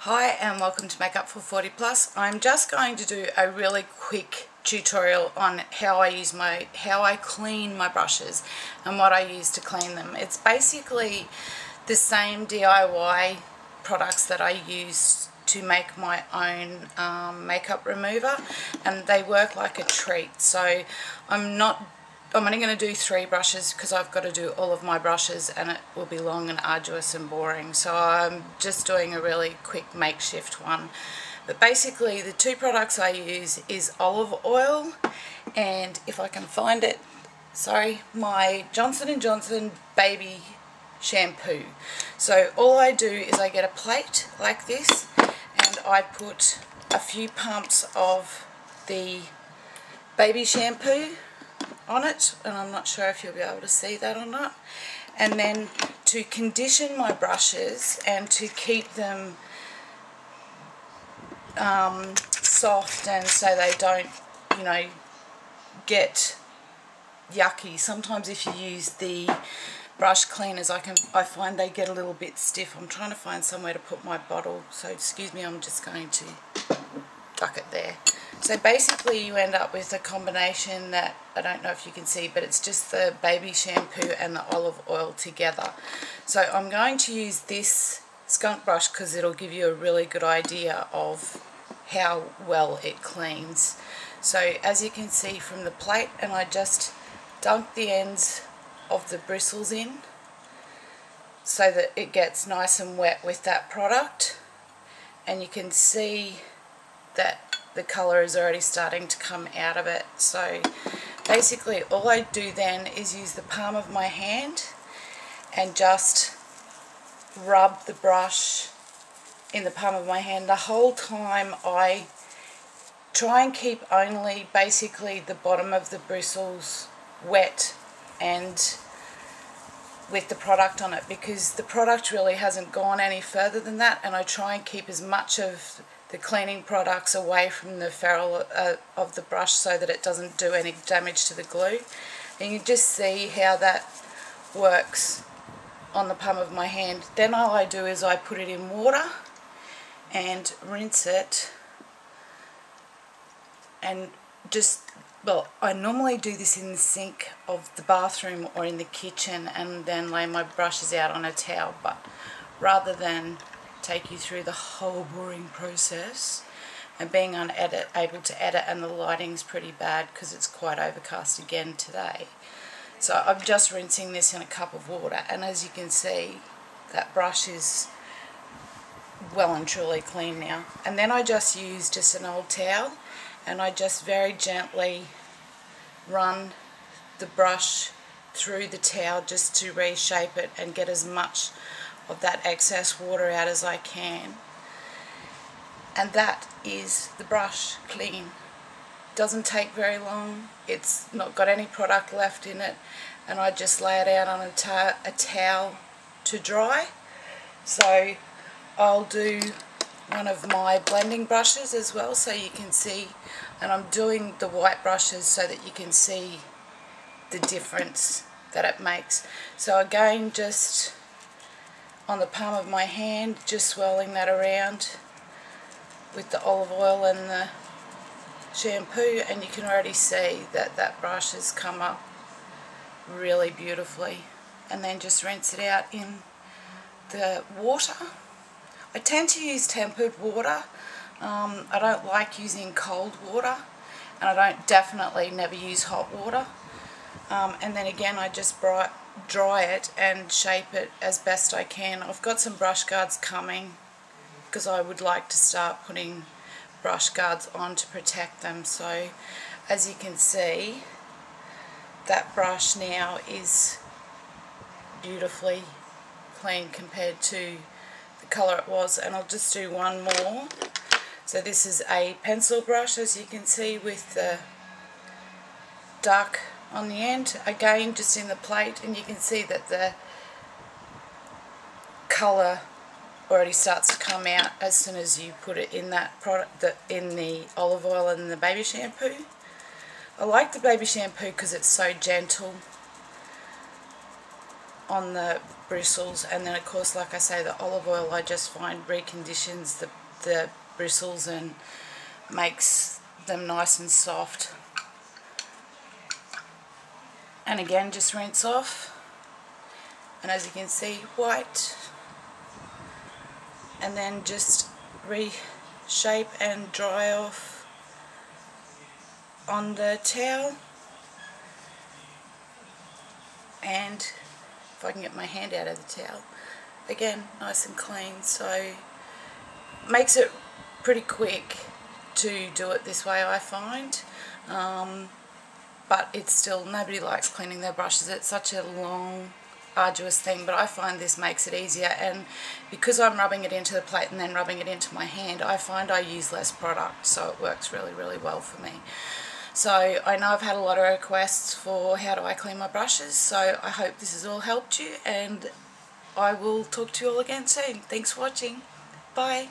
Hi and welcome to Makeup for 40 Plus. I'm just going to do a really quick tutorial on how I clean my brushes and what I use to clean them. It's basically the same DIY products that I use to make my own makeup remover, and they work like a treat. So I'm only going to do 3 brushes because I've got to do all of my brushes and it will be long and arduous and boring. So I'm just doing a really quick makeshift one. But basically the 2 products I use is olive oil and, if I can find it, my Johnson & Johnson baby shampoo. So all I do is I get a plate like this and I put a few pumps of the baby shampoo on it, and I'm not sure if you'll be able to see that or not. And then to condition my brushes and to keep them soft and so they don't, get yucky. Sometimes if you use the brush cleaners, I find they get a little bit stiff. I'm trying to find somewhere to put my bottle, so excuse me, I'm just going to duck it there. So basically you end up with a combination that, I don't know if you can see, but it's just the baby shampoo and the olive oil together. So I'm going to use this skunk brush because it'll give you a really good idea of how well it cleans. So as you can see from the plate, and I just dunk the ends of the bristles in so that it gets nice and wet with that product, and you can see that the colour is already starting to come out of it. So basically all I do then is use the palm of my hand and just rub the brush in the palm of my hand. The whole time I try and keep only basically the bottom of the bristles wet and with the product on it, because the product really hasn't gone any further than that, and I try and keep as much of the cleaning products away from the ferrule of the brush so that it doesn't do any damage to the glue. And you just see how that works on the palm of my hand. Then all I do is I put it in water and rinse it, and I normally do this in the sink of the bathroom or in the kitchen and then lay my brushes out on a towel, but rather than take you through the whole boring process and being able to edit, and the lighting's pretty bad because it's quite overcast again today. So I'm just rinsing this in a cup of water, and as you can see, that brush is well and truly clean now. And then I just use an old towel and I just very gently run the brush through the towel just to reshape it and get as much of that excess water out as I can. And that is the brush clean. Doesn't take very long, it's not got any product left in it, and I just lay it out on a towel to dry. So I'll do one of my blending brushes as well so you can see, and I'm doing the white brushes so that you can see the difference that it makes. So again, just on the palm of my hand, just swirling that around with the olive oil and the shampoo, and you can already see that that brush has come up really beautifully. And then just rinse it out in the water. I tend to use tempered water. I don't like using cold water, and I definitely never use hot water. And then again I just dry it and shape it as best I can. I've got some brush guards coming because I would like to start putting brush guards on to protect them. So as you can see, that brush now is beautifully clean compared to the colour it was. And I'll just do one more. So this is a pencil brush, as you can see, with the dark on the end, again just in the plate, and you can see that the colour already starts to come out as soon as you put it in that product, in the olive oil and the baby shampoo. I like the baby shampoo because it's so gentle on the bristles, and then of course, like I say, the olive oil I just find reconditions the bristles and makes them nice and soft. And again, just rinse off, and as you can see, white, and then just reshape and dry off on the towel. And if I can get my hand out of the towel, again, nice and clean. So makes it pretty quick to do it this way, I find, but it's still, nobody likes cleaning their brushes. It's such a long, arduous thing, but I find this makes it easier, and because I'm rubbing it into the plate and then rubbing it into my hand, I find I use less product, so it works really, really well for me. So I know I've had a lot of requests for how do I clean my brushes, so I hope this has all helped you, and I will talk to you all again soon. Thanks for watching. Bye.